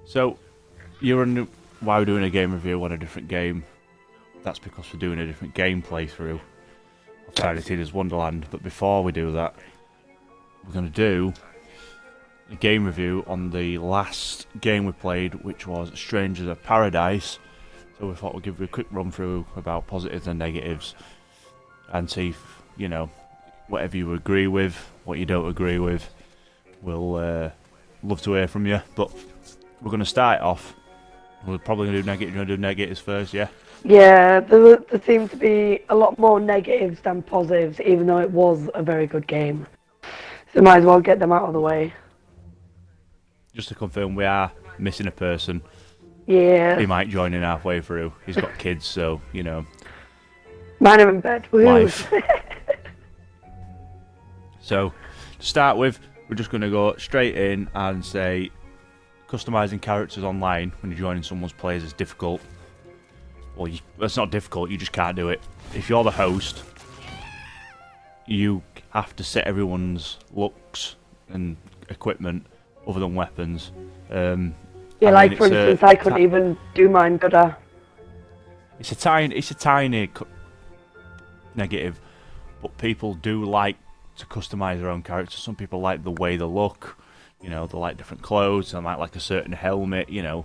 So, you're wondering why we're doing a game review on a different game. That's because we're doing a different game playthrough of Tiny Tina's Wonderland. But before we do that, we're going to do a game review on the last game we played, which was Strangers of Paradise. So we thought we'd give you a quick run through about positives and negatives and see if, whatever you agree with, what you don't agree with. We'll love to hear from you. But we're going to start off. We're probably going to do negatives. You want to do negatives first, yeah? Yeah, there seemed to be a lot more negatives than positives, even though it was a very good game. So might as well get them out of the way. Just to confirm, we are missing a person. Yeah. He might join in halfway through. He's got kids, so, Mine are in bed. Woo. life. So, to start with, we're just going to go straight in and say customizing characters online when you're joining someone's players is difficult. Well, it's not difficult, you just can't do it. If you're the host, you have to set everyone's looks and equipment other than weapons. Yeah, like for instance, I couldn't even do mine, could I? It's a tiny negative, but people do like to customize their own characters. Some people like the way they look, they like different clothes, they might like a certain helmet, You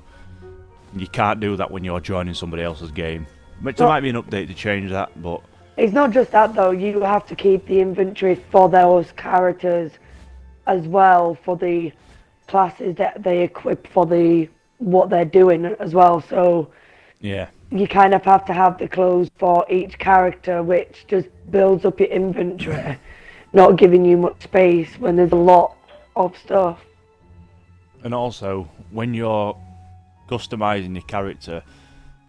can't do that when you're joining somebody else's game. Which there might be an update to change that, but It's not just that though, you have to keep the inventory for those characters as well, for the classes that they equip for what they're doing as well, so yeah. you kind of have to have the clothes for each character, which just builds up your inventory, not giving you much space when there's a lot of stuff. And also, when you're customizing your character,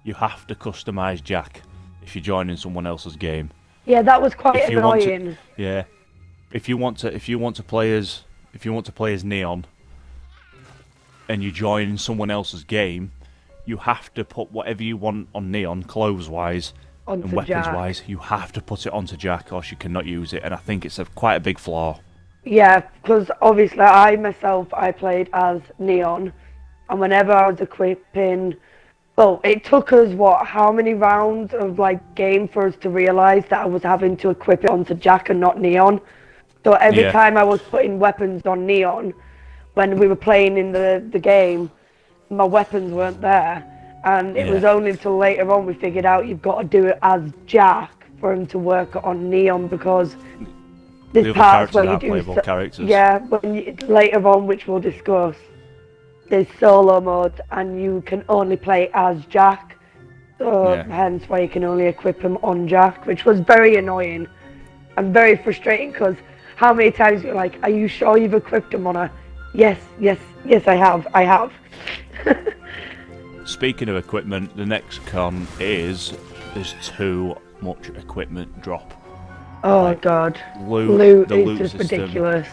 you have to customize Jack if you're joining someone else's game. Yeah, that was quite annoying. Yeah. If you want to play as Neon and you join someone else's game, you have to put whatever you want on Neon, clothes-wise and weapons-wise, you have to put it onto Jack, or you cannot use it. And I think it's quite a big flaw. Yeah, because obviously I played as Neon, and whenever I was equipping, well, it took us how many rounds of game for us to realise that I was having to equip it onto Jack and not Neon. So every time I was putting weapons on Neon, when we were playing in the game, my weapons weren't there, and it was only until later on we figured out you've got to do it as Jack for him to work on Neon, because there's parts where you do characters. Yeah, later on, which we'll discuss, there's solo mode and you can only play as Jack, so hence why you can only equip him on Jack, which was very annoying and very frustrating, because how many times you're like, are you sure you've equipped him on a yes, I have. Speaking of equipment, the next con is there's too much equipment drop. Oh god, loot is just system, ridiculous.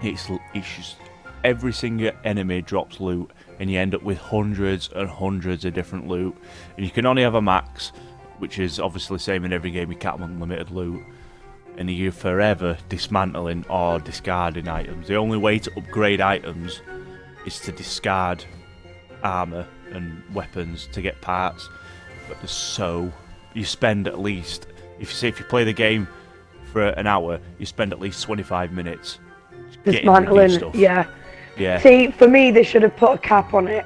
It's just every single enemy drops loot, and you end up with hundreds and hundreds of different loot. And you can only have a max, which is obviously the same in every game. You can't have unlimited loot, and you're forever dismantling or discarding items. The only way to upgrade items is to discard armor and weapons to get parts. But you spend at least, if you play the game for an hour, you spend at least 25 minutes dismantling stuff. Yeah. Yeah. See, for me, they should have put a cap on it.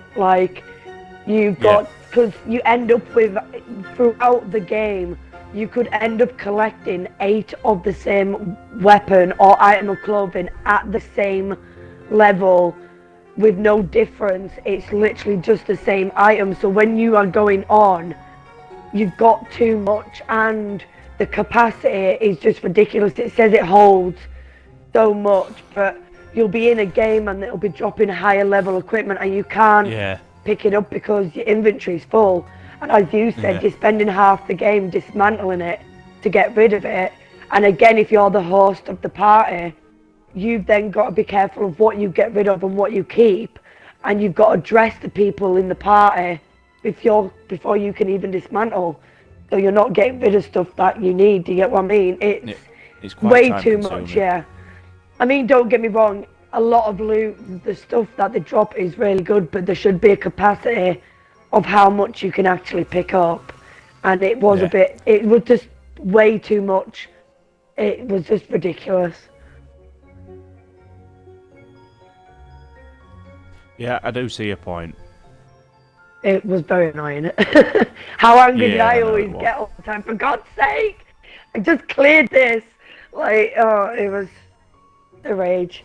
Because you end up with, throughout the game, you could end up collecting 8 of the same weapon or item of clothing at the same level with no difference. It's literally just the same item. So when you are going on, you've got too much, and the capacity is just ridiculous. It says it holds so much, but you'll be in a game and it'll be dropping higher level equipment and you can't pick it up because your inventory's full. And as you said, you're spending half the game dismantling it to get rid of it. And again, if you're the host of the party, you've then got to be careful of what you get rid of and what you keep. And you've got to dress the people in the party before you can even dismantle. So you're not getting rid of stuff that you need. Do you get what I mean? It's quite way too much, yeah. I mean, don't get me wrong, a lot of loot, the stuff that they drop is really good, but there should be a capacity of how much you can actually pick up. And it was it was just way too much. It was just ridiculous. Yeah, I do see your point. It was very annoying. How angry did I always get all the time? For God's sake, I just cleared this. Like, oh, it was a rage.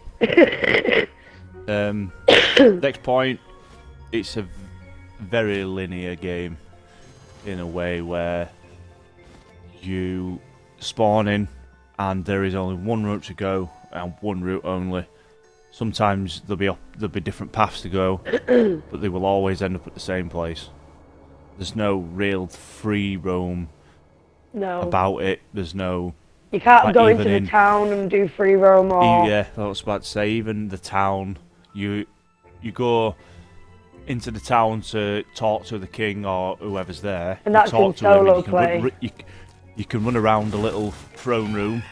Next point, it's a very linear game in a way where you spawn in and there is only one route to go and one route only. Sometimes there'll be different paths to go, but they will always end up at the same place. There's no real free roam about it. There's no... You can't go into the town and do free roam or... Yeah, I was about to say, even the town, you go into the town to talk to the king or whoever's there. And that's in solo play. You can run around a little throne room.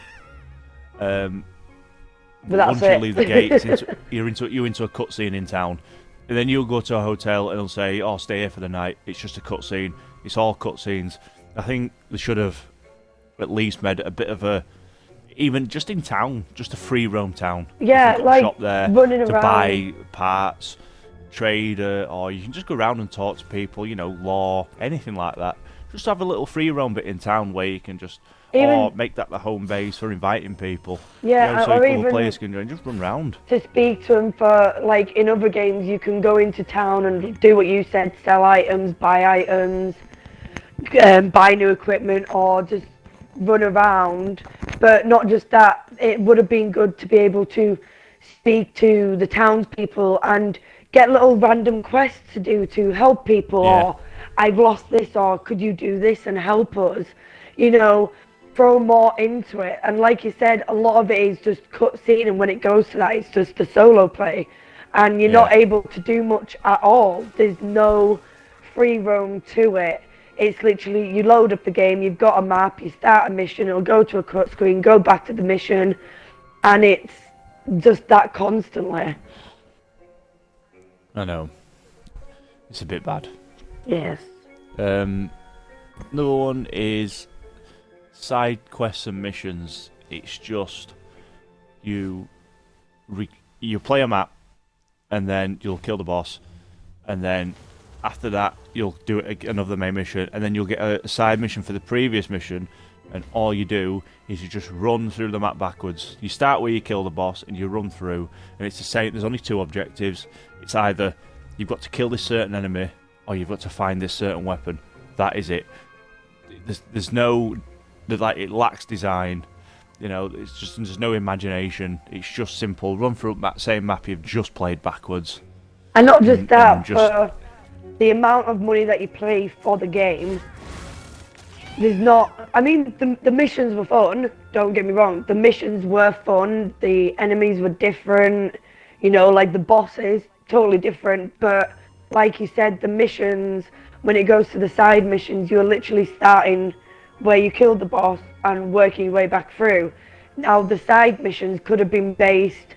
But that's once you leave the gates, you're into a cutscene in town, and then you'll go to a hotel and they'll say, "Oh, stay here for the night." It's just a cutscene. It's all cutscenes. I think they should have at least made a bit of a, even just in town, just a free roam town. Yeah, like shop there running to around. buy parts, trade, or you can just go around and talk to people. Law, anything like that. Just have a little free roam bit in town where you can just. Or make that the home base for inviting people. Yeah, so or a couple even of players can go and just run round. To speak to them for, like, in other games, you can go into town and do what you said, sell items, buy items, buy new equipment, or just run around. But not just that, it would have been good to be able to speak to the townspeople and get little random quests to do to help people, or I've lost this, or could you do this and help us? Throw more into it. And like you said, a lot of it is just cutscene, and when it goes to that, it's just the solo play, and you're not able to do much at all. There's no free roam to it. It's literally, you load up the game, you've got a map, you start a mission, it'll go to a cut screen, go back to the mission, and it's just that constantly. I know. It's a bit bad. Yes. Another one is side quests and missions. It's just you play a map, and then you'll kill the boss, and then after that you'll do another main mission, and then you'll get a side mission for the previous mission, and all you do is you just run through the map backwards. You start where you kill the boss and you run through, and it's the same. There's only two objectives. It's either you've got to kill this certain enemy or you've got to find this certain weapon. That is it. There's no... it lacks design, it's just, there's no imagination. It's just simple. Run through that same map you've just played backwards. And not just that, but the amount of money that you pay for the game, there's not... I mean, the missions were fun, don't get me wrong. The missions were fun, the enemies were different, like the bosses, totally different. But like you said, the missions, when it goes to the side missions, you're literally starting where you killed the boss and working your way back through. Now, the side missions could have been based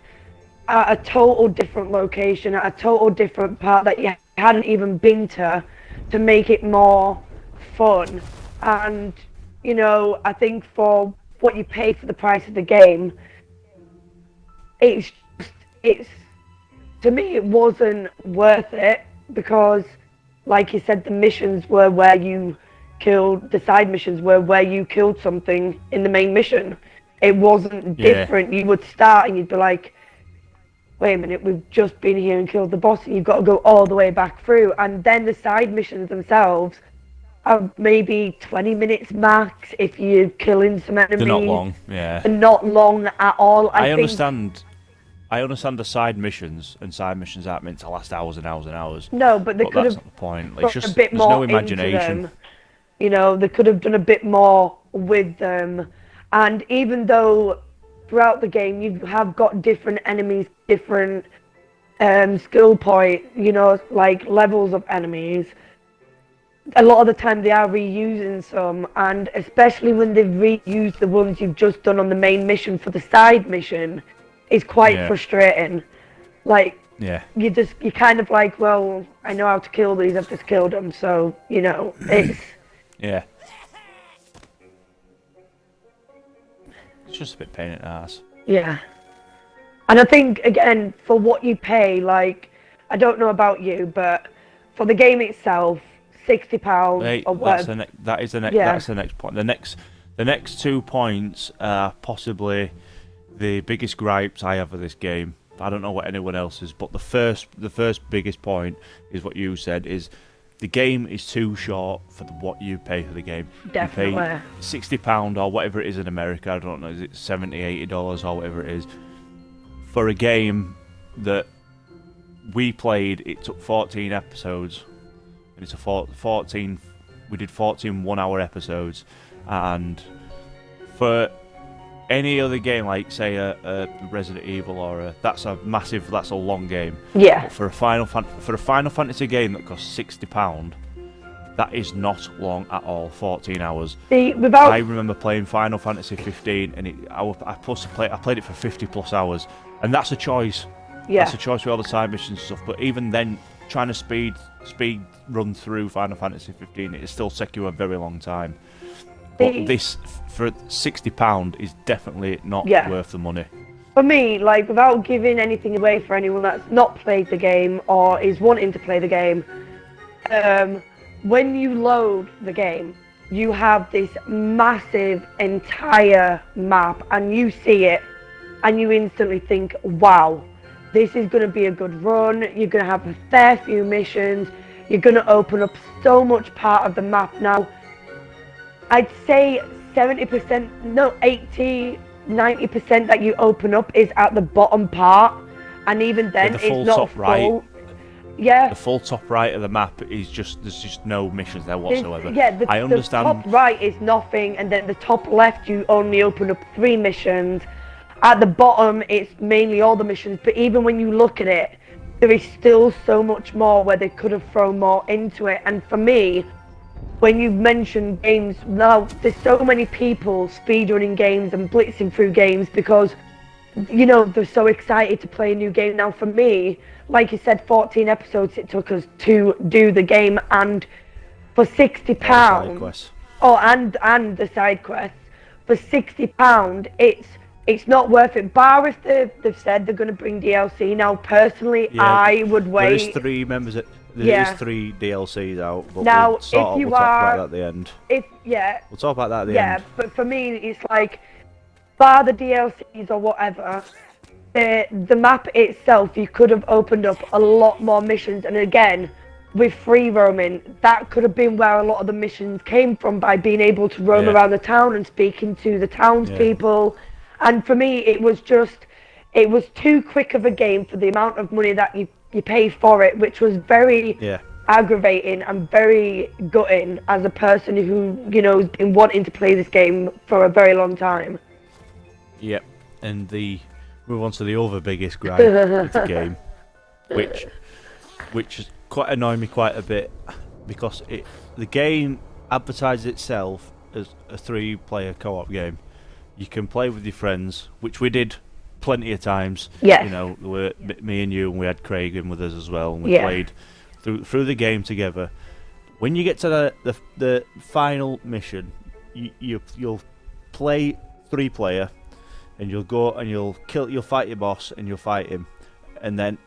at a total different location, at a total different part that you hadn't even been to make it more fun. And, I think for what you pay for the price of the game, it's to me, it wasn't worth it, because, like you said, the missions were where you the side missions were where you killed something in the main mission. It wasn't different. You would start and you'd be like, wait a minute, we've just been here and killed the boss, and you've got to go all the way back through. And then the side missions themselves are maybe 20 minutes max if you're killing some enemies. They're not long, yeah. And not long at all. I understand the side missions, and side missions aren't meant to last hours and hours and hours. No, but they could have that's not the point. It's just, a bit there's more no imagination. Into them. They could have done a bit more with them. And even though throughout the game you have got different enemies, different skill point, like levels of enemies, a lot of the time they are reusing some, and especially when they've reused the ones you've just done on the main mission for the side mission, is quite Yeah. frustrating. Like, Yeah. you're kind of like, well, I know how to kill these, I've just killed them, so, you know, it's... Yeah. It's just a bit pain in the ass. Yeah. And I think, again, for what you pay, like, I don't know about you, but for the game itself, £60 Hey, or whatever. that's the next point. The next 2 points are possibly the biggest gripes I have with this game. I don't know what anyone else's, but the first biggest point is what you said, is the game is too short for what you pay for the game. Definitely. You pay £60 or whatever it is in America, I don't know, is it $70, $80 or whatever it is, for a game that we played. It took 14 episodes, and it's a 14. We did 14 one-hour episodes, and for any other game, like say a Resident Evil or that's a long game. Yeah. But for a Final Fantasy game that costs £60, that is not long at all. 14 hours. See, I remember playing Final Fantasy 15, and I played it for 50+ hours, and that's a choice. Yeah. That's a choice with all the side missions and stuff. But even then, trying to speed run through Final Fantasy 15, it still take you a very long time. But this, for £60, is definitely not worth the money. For me, like, without giving anything away for anyone that's not played the game or is wanting to play the game, when you load the game, you have this massive entire map, and you see it, and you instantly think, wow, this is going to be a good run, you're going to have a fair few missions, you're going to open up so much part of the map. Now, I'd say 70%, no, 80, 90% that you open up is at the bottom part, and even then it's not full. Right. Yeah. The full top right of the map is there's just no missions there whatsoever. I understand. The top right is nothing, and then the top left you only open up 3 missions. At the bottom it's mainly all the missions, but even when you look at it, there is still so much more where they could have thrown more into it. And for me, when you mention games, now there's so many people speedrunning games and blitzing through games because, you know, they're so excited to play a new game. Now for me, like you said, 14 episodes it took us to do the game, and for £60, and the side quests, for £60, it's not worth it. Bar if they've said they're going to bring DLC. Now personally, I would wait. There is 3 DLCs out, but now, we'll talk about that at the end. We'll talk about that at the end. Yeah, but for me, it's like, bar the DLCs or whatever, the map itself, you could have opened up a lot more missions. And again, with free roaming, that could have been where a lot of the missions came from, by being able to roam around the town and speaking to the townspeople. And for me, it was too quick of a game for the amount of money that you pay for it, which was very aggravating and very gutting as a person who, you know, has been wanting to play this game for a very long time. Yep, and move on to the other biggest gripe of the game, which quite annoyed me quite a bit, because the game advertises itself as a 3-player co-op game. You can play with your friends, which we did plenty of times. Yes. You know, me and you, and we had Craig in with us as well, and we played through the game together. When you get to the final mission, you'll play 3-player, and you'll go and you'll fight your boss, and you'll fight him, and then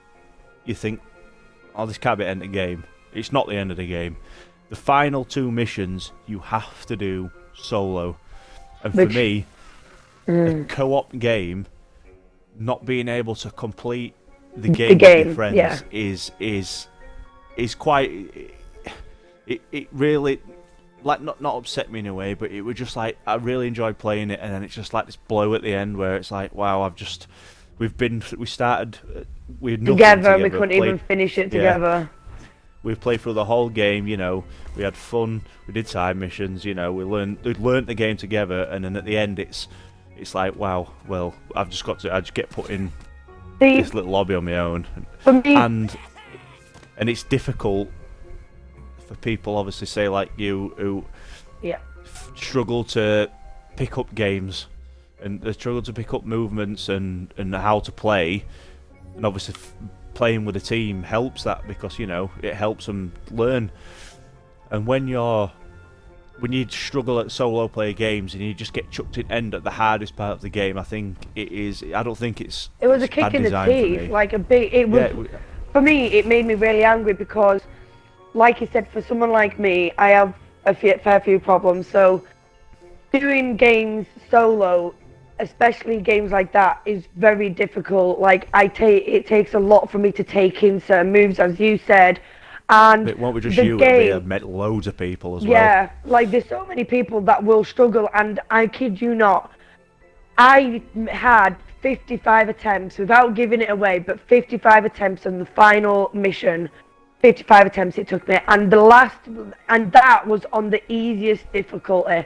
you think, oh, this can't be the end of the game. It's not the end of the game. The final 2 missions you have to do solo, and for me, a co-op game, not being able to complete the game with your friends is quite. It really, like, not upset me in a way, but it was just like, I really enjoyed playing it, and then it's just like this blow at the end where it's like, wow, we started with nothing together, we couldn't even finish it together. We played through the whole game, you know. We had fun. We did side missions, you know. We'd learnt the game together, and then at the end, it's like, wow. Well, I just get put in this little lobby on my own, for me, and it's difficult for people, obviously, say like you, who struggle to pick up games and they struggle to pick up movements and how to play. And obviously, playing with a team helps that because it helps them learn. And when you struggle at solo player games and you just get chucked in end at the hardest part of the game, I think it is. I don't think it's. It was a kick in the teeth, like a big. It was for me. It made me really angry because, like you said, for someone like me, I have a fair few problems. So, doing games solo, especially games like that, is very difficult. Like it takes a lot for me to take in certain moves, as you said. And it won't be just you, it'll be loads of people as well. Yeah, like there's so many people that will struggle, and I kid you not, I had 55 attempts, without giving it away, but 55 attempts on the final mission. 55 attempts it took me, and that was on the easiest difficulty.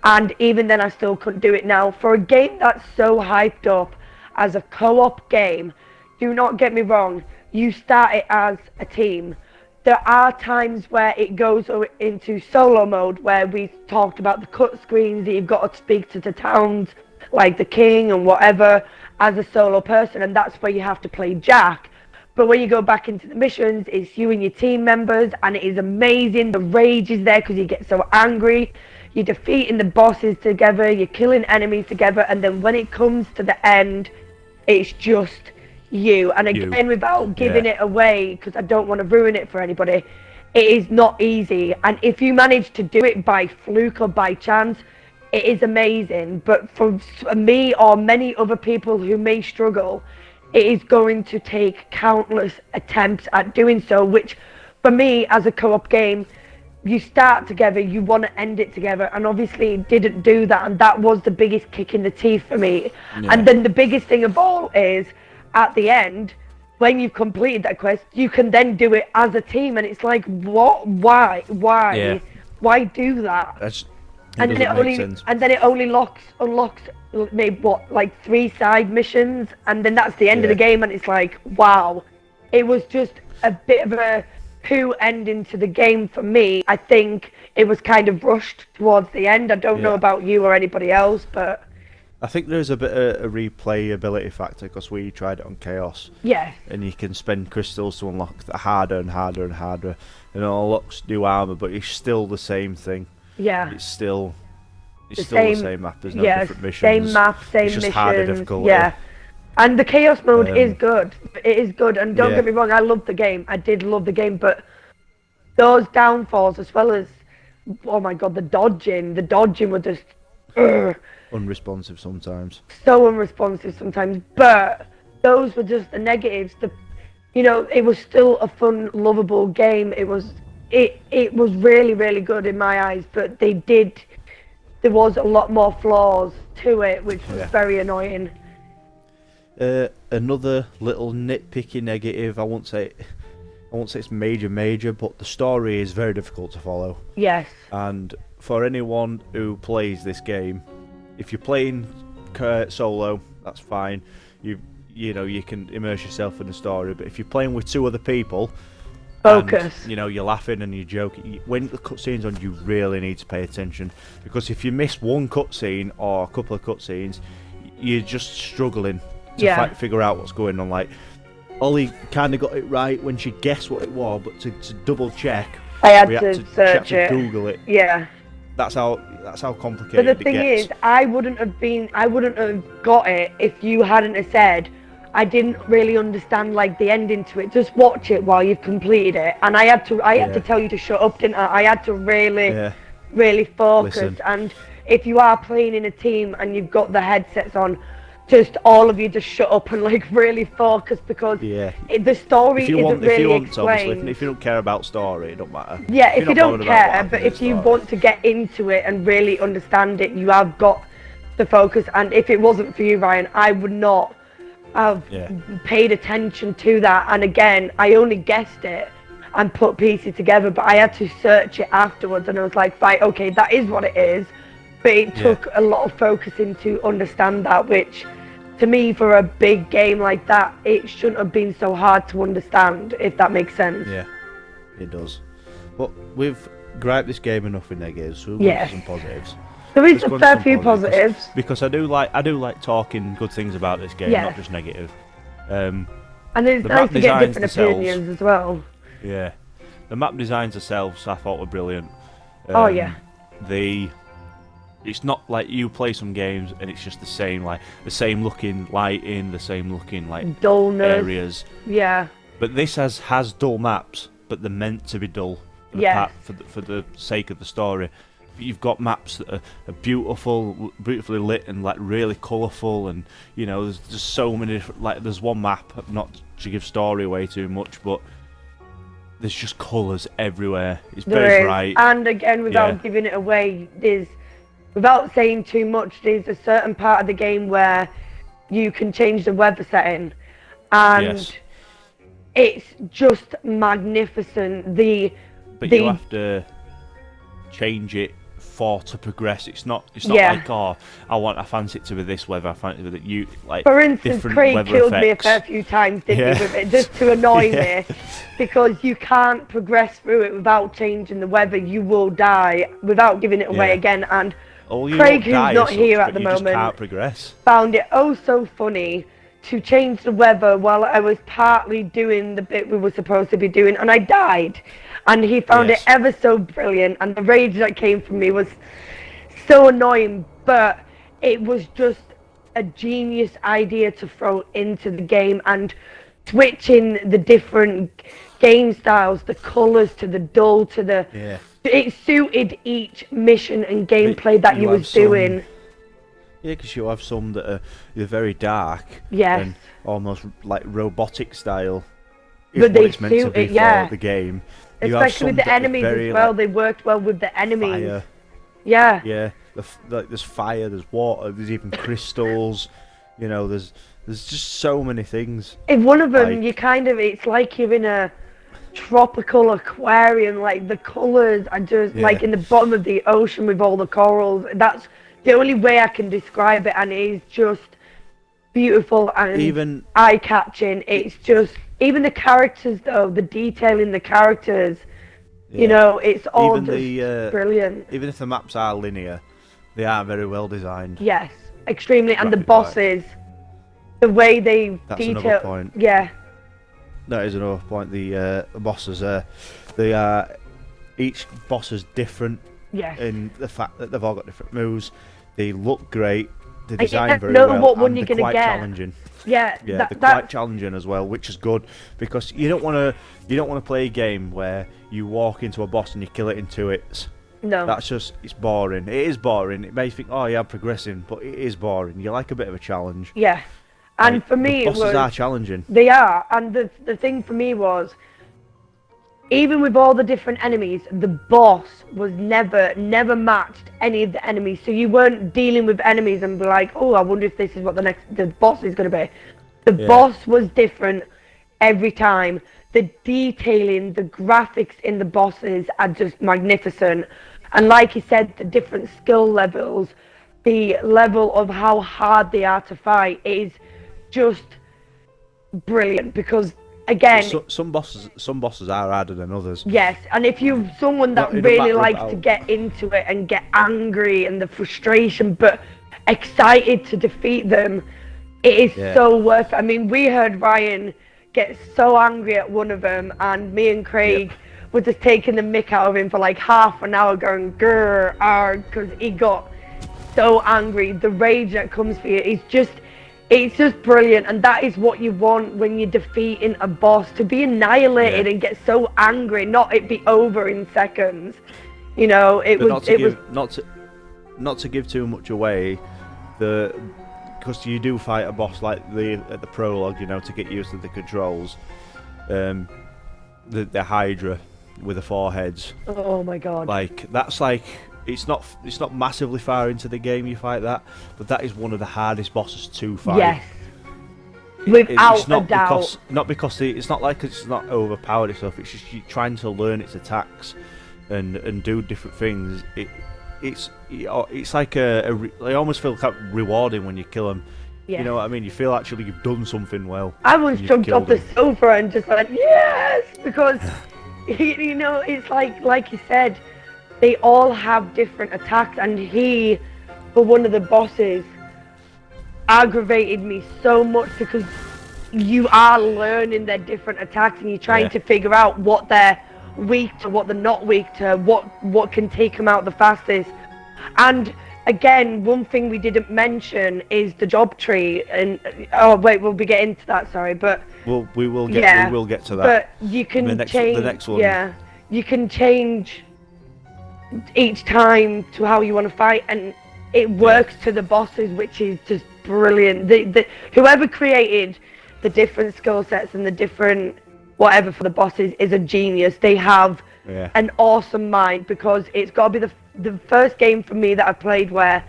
And even then I still couldn't do it. Now, for a game that's so hyped up as a co-op game, do not get me wrong, you start it as a team. There are times where it goes into solo mode, where we talked about the cut screens that you've got to speak to the towns, like the king and whatever, as a solo person, and that's where you have to play Jack. But when you go back into the missions, it's you and your team members, and it is amazing. The rage is there because you get so angry. You're defeating the bosses together, you're killing enemies together, and then when it comes to the end, it's just you. And again, without giving it away, because I don't want to ruin it for anybody, it is not easy. And if you manage to do it by fluke or by chance, it is amazing. But for me or many other people who may struggle, it is going to take countless attempts at doing so, which for me, as a co-op game, you start together, you want to end it together, and obviously it didn't do that, and that was the biggest kick in the teeth for me. And then the biggest thing of all is, at the end, when you've completed that quest, you can then do it as a team, and it's like, what? Why do that? And then it only unlocks maybe like 3 side missions, and then that's the end of the game, and it's like, wow. It was just a bit of a poo ending to the game for me. I think it was kind of rushed towards the end. I don't know about you or anybody else, but I think there's a bit of a replayability factor because we tried it on Chaos. Yeah. And you can spend crystals to unlock the harder and harder and harder, and it unlocks new armor, but it's still the same thing. Yeah. It's still the same map. There's no different missions. Same map, same it's just missions. Harder difficulty. Yeah. And the Chaos mode is good. It is good, and don't get me wrong, I love the game. I did love the game, but those downfalls, as well as, oh my god, the dodging was just unresponsive sometimes. So unresponsive sometimes, but those were just the negatives. It was still a fun, lovable game. It was really, really good in my eyes, but there was a lot more flaws to it, which was very annoying. Another little nitpicky negative, I won't say it's major, but the story is very difficult to follow. Yes. And for anyone who plays this game, if you're playing solo, that's fine. You can immerse yourself in the story. But if you're playing with 2 other people, focus. And, you're laughing and you're joking. When the cutscene's on, you really need to pay attention, because if you miss one cutscene or a couple of cutscenes, you're just struggling to figure out what's going on. Like, Ollie kind of got it right when she guessed what it was, but to double check, I had to search it, Google it. Yeah. That's how complicated it gets. But the thing is, I wouldn't have got it if you hadn't have said, I didn't really understand like the ending to it. Just watch it while you've completed it. And I had to tell you to shut up, didn't I? I had to really focus. Listen. And if you are playing in a team and you've got the headsets on, just all of you just shut up and like really focus, because the story isn't really explained. If you don't care about story, it don't matter. Yeah, if you don't care, but if you want to get into it and really understand it, you have got to focus. And if it wasn't for you, Ryan, I would not have paid attention to that. And again, I only guessed it and put pieces together, but I had to search it afterwards, and I was like, right, okay, that is what it is. But it took a lot of focusing to understand that, which to me, for a big game like that, it shouldn't have been so hard to understand, if that makes sense. Yeah, it does. But we've griped this game enough with negatives, so we'll go to some positives. There is let's a go into fair some few positives. because I do like talking good things about this game, Yeah. not just negative. And it's the nice map to get designs different themselves- opinions as well. Yeah, the map designs themselves I thought were brilliant. Oh, yeah. It's not like you play some games and it's just the same looking lighting, the same looking Dullness. areas. Yeah. But this has dull maps, but they're meant to be dull. Yes. For the sake of the story. You've got maps that are beautifully lit and really colourful, and there's just so many different. There's one map, not to give story away too much, but there's just colours everywhere. It's very bright. And again, without giving it away, without saying too much, there's a certain part of the game where you can change the weather setting, and it's just magnificent. But you have to change it to progress. It's not like, I fancy it to be this weather, I fancy it to be for instance, Craig killed me a effects. fair few times, didn't he, with it, just to annoy me, because you can't progress through it without changing the weather. You will die without giving it away again. And Craig, who's not here at the moment, can't progress. Found it so funny to change the weather while I was partly doing the bit we were supposed to be doing, and I died. And he found it ever so brilliant, and the rage that came from me was so annoying, but it was just a genius idea to throw into the game, and switching the different game styles, the colours to the dull to the... Yeah. It suited each mission and gameplay that you was doing. Yeah, because you have some that are very dark and almost like robotic style. But they it's meant to be for the game. Especially with the enemies as well, they worked well with the enemies. Fire. Yeah. Yeah, there's fire, there's water, there's even crystals. There's just so many things. In one of them, it's like you're in a tropical aquarium. Like the colours are just like in the bottom of the ocean with all the corals. That's the only way I can describe it, and it is just beautiful and even eye-catching. It's just, even the characters though, the detail in the characters, it's all even just brilliant. Even if the maps are linear, they are very well designed. Yes, extremely. And the bosses, the way they That's detail. another point. Yeah. That is another point. The bosses, each boss is different. Yes. In the fact that they've all got different moves, they look great. They design very know well, what one and you're they're gonna quite get. challenging. Yeah, they're quite challenging as well, which is good, because you don't want to play a game where you walk into a boss and you kill it in 2 hits. No. It's boring. It is boring. It makes you think, oh yeah, I'm progressing, but it is boring. You like a bit of a challenge. Yeah. And for me, the bosses are challenging. They are, and the thing for me was, even with all the different enemies, the boss was never matched any of the enemies. So you weren't dealing with enemies and be like, oh, I wonder if this is what the boss is going to be. The boss was different every time. The detailing, the graphics in the bosses are just magnificent. And like you said, the different skill levels, the level of how hard they are to fight is just brilliant, because again, some bosses are harder than others. Yes, and if you're someone that really likes to get into it and get angry and the frustration, but excited to defeat them, it is so worth it. I mean, we heard Ryan get so angry at one of them, and me and Craig were just taking the mick out of him for like half an hour, going grrr, because he got so angry. The rage that comes for you is just... It's just brilliant, and that is what you want when you're defeating a boss, to be annihilated and get so angry, not it be over in seconds. Not to give too much away, because you do fight a boss like at the prologue, to get used to the controls. The Hydra with the 4 heads. Oh my god! That's It's not massively far into the game you fight that, but that is one of the hardest bosses to fight. Yes, without a doubt. It's not like it's not overpowered itself. It's just you trying to learn its attacks and do different things. It's like I almost feel kind of rewarding when you kill them. Yeah. You know what I mean? You feel actually you've done something well. I once jumped off the sofa and just went yes, because it's like you said. they all have different attacks, and he, for one of the bosses, aggravated me so much because you are learning their different attacks and you're trying to figure out what they're weak to, what they're not weak to, what can take them out the fastest. And again, one thing we didn't mention is the job tree. And we'll be getting to that. Sorry, but we will get to that. But you can change. The next one. Yeah, you can change each time to how you want to fight, and it works to the bosses, which is just brilliant. Whoever created the different skill sets and the different whatever for the bosses is a genius. They have an awesome mind, because it's got to be the first game for me that I played where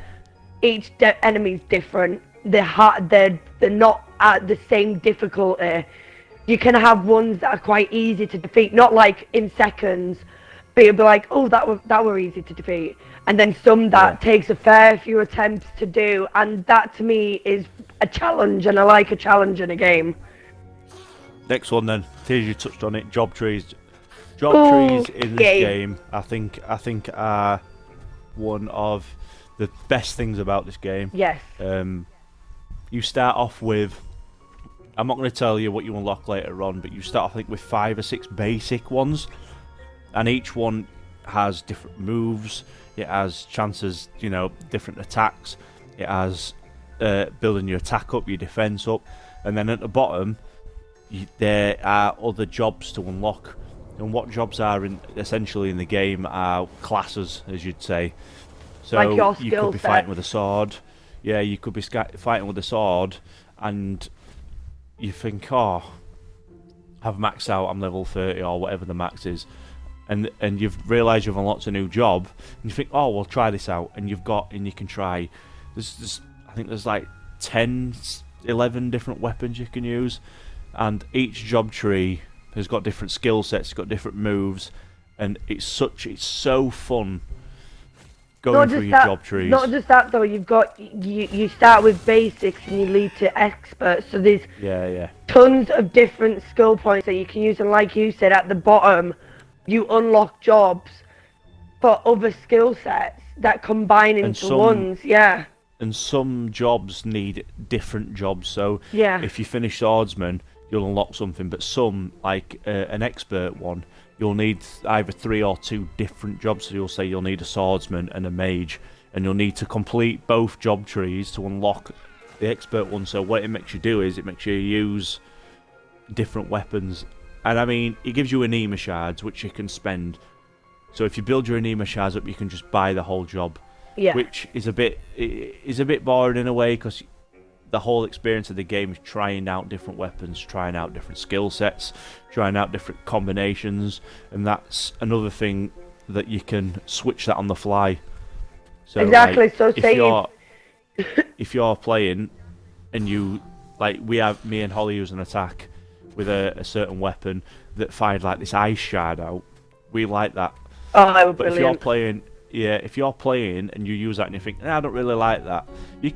each enemy's different. They're not at the same difficulty. You can have ones that are quite easy to defeat, not like in seconds, but you'll be like, oh, that were easy to defeat. And then some that takes a fair few attempts to do, and that to me is a challenge, and I like a challenge in a game. Next one then, Tears, you touched on it, job trees. Job trees in this game, I think are one of the best things about this game. Yes. You start off with, I'm not going to tell you what you unlock later on, but you start I think with 5 or 6 basic ones, and each one has different moves. It has chances, different attacks. It has building your attack up, your defense up, and then at the bottom there are other jobs to unlock. And what jobs are essentially in the game are classes, as you'd say. So like your you could be fighting with a sword. Yeah, you could be fighting with a sword, and you think, oh, I've maxed out, I'm level 30 or whatever the max is. And you've realised you've unlocked a new job, and you think, oh, we'll try this out, and you can try. I think there's like 10, 11 different weapons you can use, and each job tree has got different skill sets, it's got different moves, and it's so fun going through your job trees. Not just that though, you start with basics and you lead to experts, so there's tons of different skill points that you can use, and like you said, at the bottom you unlock jobs for other skill sets that combine into ones. And some jobs need different jobs, so if you finish swordsman, you'll unlock something, but some, like an expert one, you'll need either 3 or 2 different jobs. So you'll say you'll need a swordsman and a mage, and you'll need to complete both job trees to unlock the expert one. So what it makes you do is it makes you use different weapons. And I mean, it gives you anema shards, which you can spend. So if you build your anema shards up, you can just buy the whole job. Which is a bit boring in a way, because the whole experience of the game is trying out different weapons, trying out different skill sets, trying out different combinations, and that's another thing that you can switch that on the fly. So exactly. Like, so if you're playing and me and Holly use an attack with a certain weapon that fired like this ice shard out, we like that. Oh, that was but brilliant. if you're playing and you use that and you think, I don't really like that,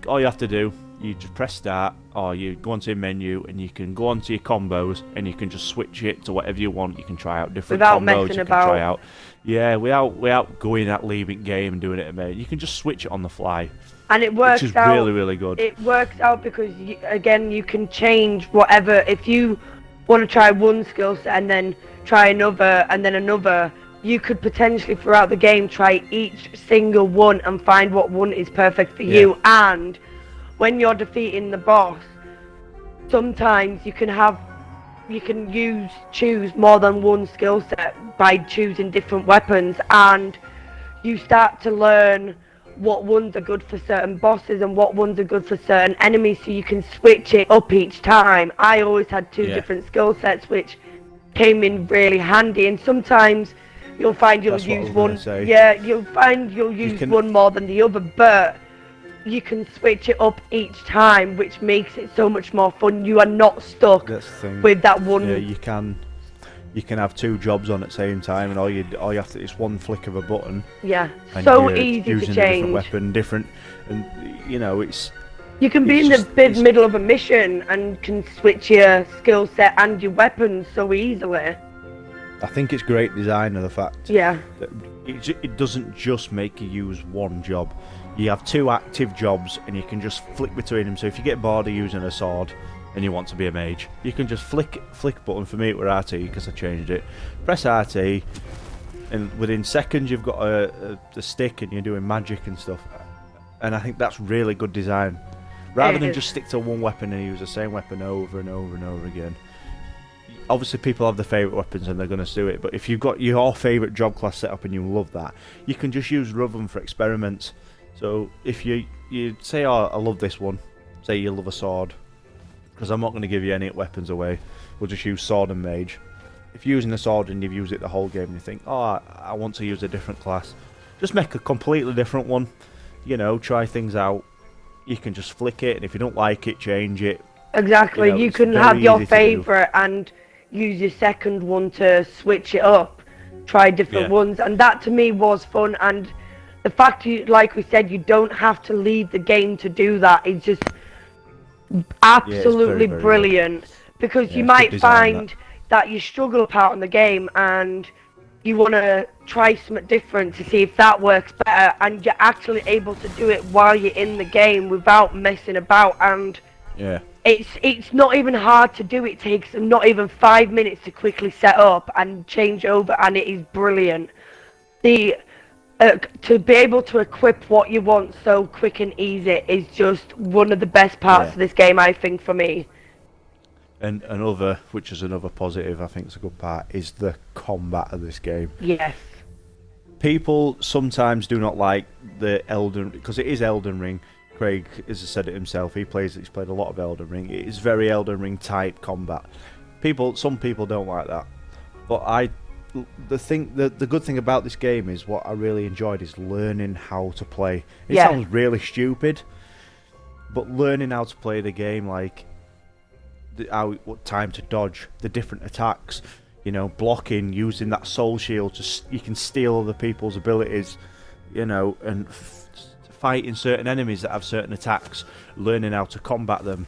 all you have to do, you just press start, or you go onto your menu and you can go onto your combos and you can just switch it to whatever you want. You can try out different without combos. Messing you can about. try out, without going at leaving game and doing it at me. You can just switch it on the fly, and it works which is out. really, really good. It works out because you can change whatever. If you want to try one skill set and then try another and then another, you could potentially throughout the game try each single one and find what one is perfect for you. And when you're defeating the boss, sometimes you can choose more than one skill set by choosing different weapons, and you start to learn what ones are good for certain bosses and what ones are good for certain enemies, so you can switch it up each time. I always had 2 different skill sets, which came in really handy, and sometimes you'll find you'll use one. You'll find you'll use one more than the other, but you can switch it up each time, which makes it so much more fun. You are not stuck with that one. Yeah, you can have 2 jobs on at the same time, and all you have to, it's one flick of a button. Yeah, so easy to using change. A different weapon, and it's. You can be in the middle of a mission and can switch your skill set and your weapons so easily. I think it's great design of the fact. Yeah. That it doesn't just make you use one job. You have 2 active jobs, and you can just flick between them. So if you get bored of using a sword and you want to be a mage, you can just flick button. For me, it were RT because I changed it. Press RT, and within seconds you've got a stick, and you're doing magic and stuff. And I think that's really good design. Rather than just stick to one weapon and use the same weapon over and over and over again. Obviously, people have their favourite weapons and they're going to do it, but if you've got your favourite job class set up and you love that, you can just use Rhythm for experiments. So if you say, oh, I love this one, say you love a sword, because I'm not going to give you any weapons away, we'll just use sword and mage. If you're using a sword and you've used it the whole game and you think, oh, I want to use a different class, just make a completely different one, you know, try things out. You can just flick it, and if you don't like it, change it. Exactly, you can have your favourite and use your second one to switch it up, try different ones, and that to me was fun. And the fact you, like we said, you don't have to leave the game to do that is just absolutely very brilliant good. Because you might find that you struggle a part in the game and you want to try something different to see if that works better, and you're actually able to do it while you're in the game without messing about. And it's not even hard to do. It takes not even 5 minutes to quickly set up and change over, and it is brilliant. The to be able to equip what you want so quick and easy is just one of the best parts of this game, I think, for me. And another, which is another positive, I think it's a good part, is the combat of this game. Yes. People sometimes do not like the Elden, because it is Elden Ring. Craig has said it himself. He's played a lot of Elden Ring. It is very Elden Ring type combat. Some people don't like that, but the good thing about this game is what I really enjoyed is learning how to play. It sounds really stupid, but learning how to play the game, like what time to dodge, the different attacks, you know, blocking, using that soul shield you can steal other people's abilities, you know, and fighting certain enemies that have certain attacks, learning how to combat them,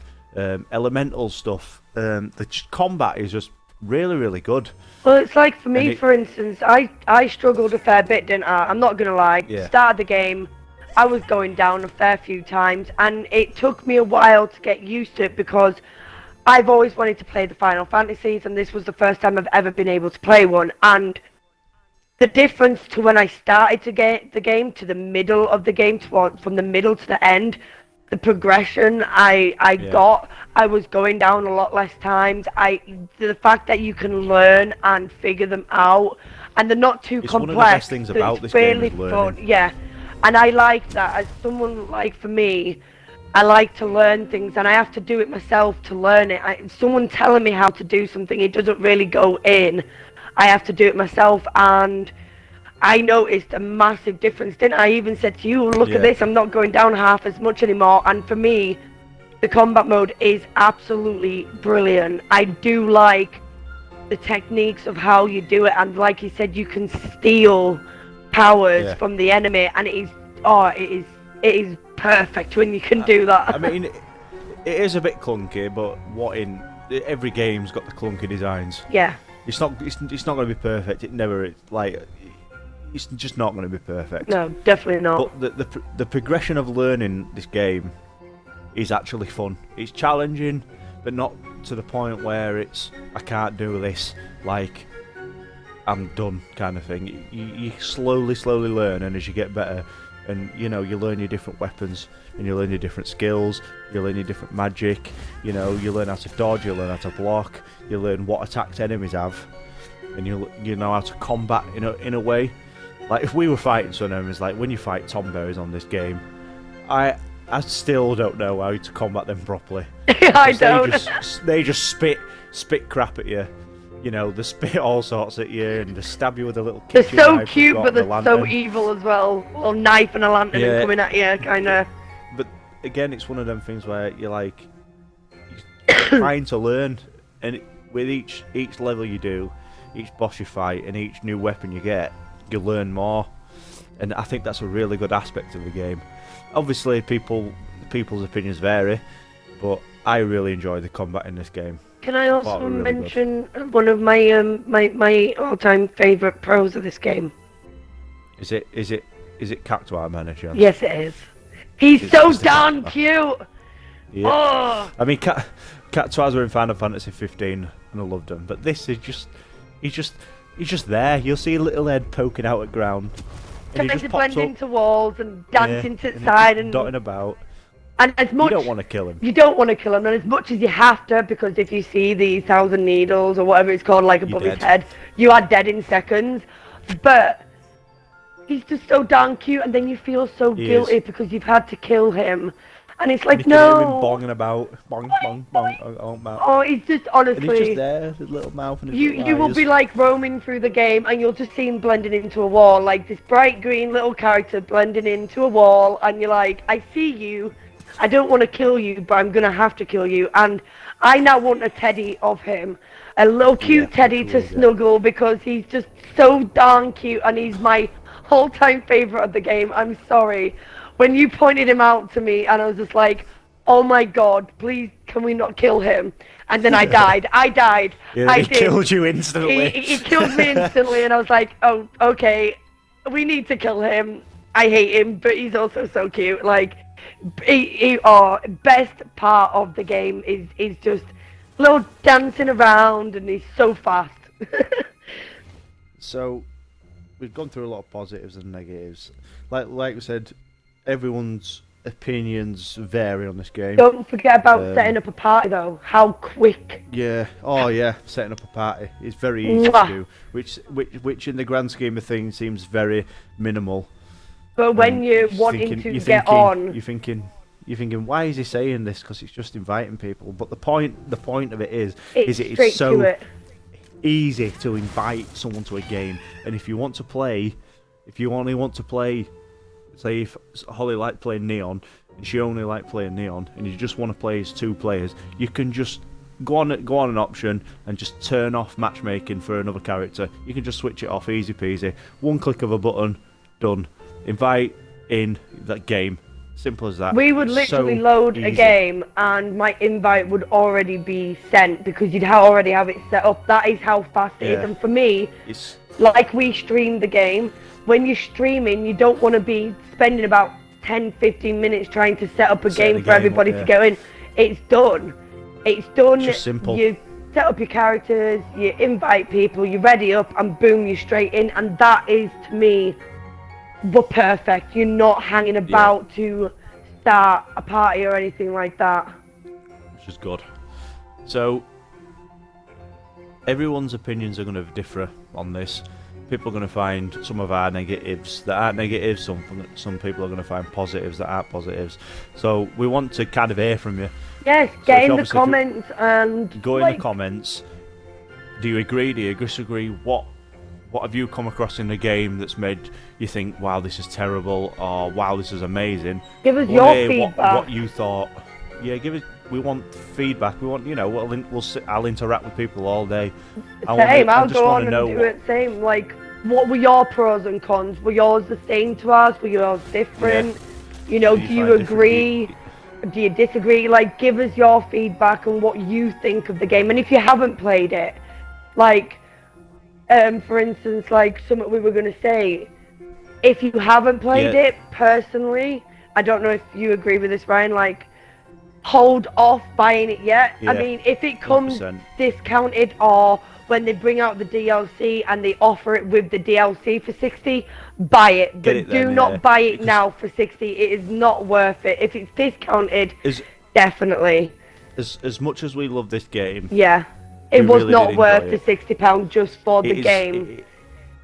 elemental stuff. The combat is just really, really good. Well, it's like for me, for instance, I struggled a fair bit, didn't I? I'm not gonna lie. Started the game, I was going down a fair few times, and it took me a while to get used to it because I've always wanted to play the Final Fantasies, and this was the first time I've ever been able to play one. And the difference to when I started to get the game to the middle of the game, from the middle to the end, the progression I got, I was going down a lot less times. The fact that you can learn and figure them out, and they're not too complex. One of the best things about this game is learning. Yeah, and I like that. As someone like for me, I like to learn things, and I have to do it myself to learn it. Someone telling me how to do something, it doesn't really go in. I have to do it myself, and I noticed a massive difference, didn't I? Even said to you, look at this, I'm not going down half as much anymore. And for me, the combat mode is absolutely brilliant. I do like the techniques of how you do it, and like you said, you can steal powers from the enemy, and it is perfect when you can do that. I mean, it is a bit clunky, but every game's got the clunky designs. Yeah. It's not going to be perfect. It's just not going to be perfect. No, definitely not. But the progression of learning this game is actually fun. It's challenging, but not to the point where it's I can't do this, like I'm done kind of thing. You slowly learn, and as you get better, and you know, you learn your different weapons, and you learn your different skills, you learn your different magic, you know, you learn how to dodge, you learn how to block, you learn what attacks enemies have, and you know how to combat in a way. Like if we were fighting some enemies, like when you fight Tomberries on this game, I still don't know how to combat them properly. I don't. They just spit crap at you. You know, they spit all sorts at you, and they stab you with a little kitchen knife. They're so cute, but they're so evil as well. A little knife and a lantern and coming at you, kind of. But again, it's one of them things where you're trying to learn, and with each level you do, each boss you fight, and each new weapon you get, you learn more. And I think that's a really good aspect of the game. Obviously, people's opinions vary, but I really enjoy the combat in this game. Can I also mention one of my my all-time favourite pros of this game? Is it Cactuar Man, a chance? Yes, it is. He's It's so Mr. darn Cactuar. cute. Yeah. Oh, I mean, Cactuars were in Final Fantasy 15, and I loved them. But this is he's just there. You'll see a little head poking out at ground, and he trying just to pops blend up, into walls and dancing to the and side he's and dotting about. as much You don't want to kill him. you don't want to kill him, and as much as you have to, because if you see the 1,000 needles or whatever it's called, like above his dead. head, you are dead in seconds. But he's just so darn cute, and then you feel so He guilty is. because you've had to kill him, and it's And like you can hear him no. bonging about, bong, bong, bong, bong. Oh, he's just And he's honestly. just there, his little mouth and his little You will eyes. be like roaming through the game and you'll just see him blending into a wall, like this bright green little character blending into a wall, and you're like, I see you, I don't want to kill you, but I'm gonna have to kill you. And I now want a teddy of him, a little cute teddy to snuggle, because he's just so darn cute and he's my all-time favorite of the game. I'm sorry. When you pointed him out to me and I was just like, oh my god, please can we not kill him? And then I died. I died. Yeah, I he did. killed you instantly. He killed me instantly, and I was like, oh, okay, we need to kill him. I hate him, but he's also so cute. Like, best part of the game is just little dancing around, and he's so fast. So, we've gone through a lot of positives and negatives. Like we said, everyone's opinions vary on this game. Don't forget about setting up a party, though. How quick. Yeah. Oh, yeah. Setting up a party is very easy Mwah. to do, which in the grand scheme of things seems very minimal. But when you're wanting to get on, you're thinking, why is he saying this? Because it's just inviting people. But the point of it is straight it's so to it. easy to invite someone to a game. And if you only want to play, say if Holly liked playing Neon and she only liked playing Neon, and you just want to play as 2 players, you can just go on an option and just turn off matchmaking for another character. You can just switch it off, easy peasy. One click of a button, done. Invite in that game. Simple as that. We would literally So load a easy. game and my invite would already be sent because you'd already have it set up. That is how fast it is. Yeah. And for me, It's like we stream the game, when you're streaming, you don't want to be spending about 10-15 minutes trying to set up a Setting game a for game everybody up, to go in. It's done. It's done. Just simple. You set up your characters, you invite people, you ready up, and boom, you're straight in. And that is, to me, the perfect. You're not hanging about to start a party or anything like that. which is good. So everyone's opinions are going to differ on this. People are going to find some of our negatives that aren't negatives. Some people are going to find positives that aren't positives. So we want to kind of hear from you. Yes, So get if in the obviously comments and Go in the comments. Do you agree? Do you disagree? What have you come across in the game that's made you think, wow, this is terrible, or wow, this is amazing? give us We'll your hear feedback. what you thought. Yeah, give it. We want feedback. We want, I'll interact with people all day. Same, I'll go on and know do it same. Like, what were your pros and cons? Were yours the same to us? Were yours different? You know, do you find agree? Do you disagree? Like, give us your feedback and what you think of the game. And if you haven't played it, like, for instance, like something we were going to say, if you haven't played it, personally, I don't know if you agree with this, Ryan, like, hold off buying it yet. I mean, if it comes 100%. discounted, or when they bring out the DLC and they offer it with the DLC for 60, buy it. But Get it do then, not buy it because now for 60. It is not worth it. If it's discounted, As definitely. as much as we love this game, Yeah. It We was really not did worth enjoy the £60 just for the it is- game.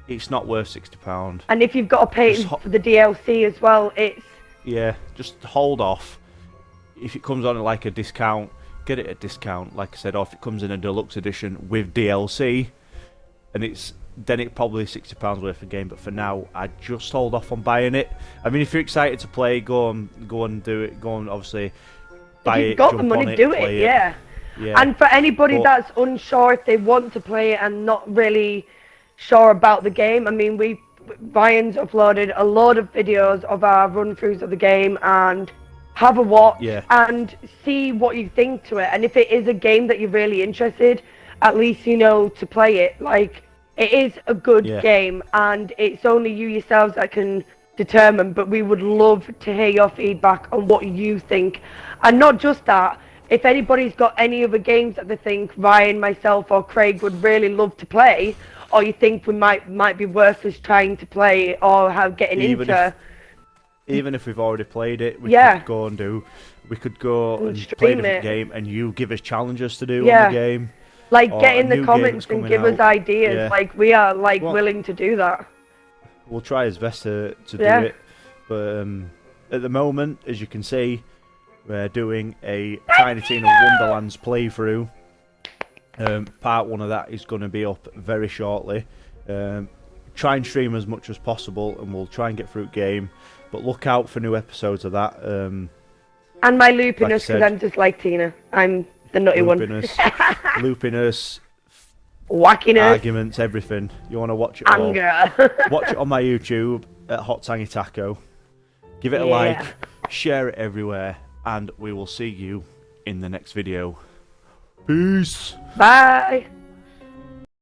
it's not worth £60. And if you've got to pay Just for the DLC as well, it's... Yeah, just hold off. If it comes on at like a discount, get it at discount. Like I said, or if it comes in a deluxe edition with DLC, and then it probably £60 worth of game. But for now, I'd just hold off on buying it. I mean, if you're excited to play, go and do it. Go and obviously buy if it. you've got jump the money, on it, do play it, yeah. Yeah. And for anybody But- that's unsure if they want to play it and not really sure about the game, I mean, Ryan's uploaded a load of videos of our run-throughs of the game, and have a watch and see what you think to it. And if it is a game that you're really interested, at least you know to play it. Like, It is a good Yeah. game, and it's only you yourselves that can determine, but we would love to hear your feedback on what you think. And not just that, if anybody's got any other games that they think Ryan, myself, or Craig would really love to play, or you think we might be worth us trying to play or getting into... Even if we've already played it, we Yeah. could go and play a stream different it. game, and you give us challenges to do Yeah. on the game. Like, Or get a in the new game comments that's and coming give us out. ideas. Yeah. Like, we are, like, Well- willing to do that. We'll try his best to Yeah. do it, but at the moment, as you can see, we're doing a Tiny Tina Wonderlands playthrough. Part 1 of that is going to be up very shortly. Try and stream as much as possible, and we'll try and get through the game. But look out for new episodes of that. And my loopiness, Like I because said- I'm just like Tina. I'm the nutty loopiness, Wackiness, arguments, everything. You want to watch it all? anger. Watch it on my YouTube at Hot Tangy Taco. Give it a Yeah. like, share it everywhere, and we will see you in the next video. Peace! Bye.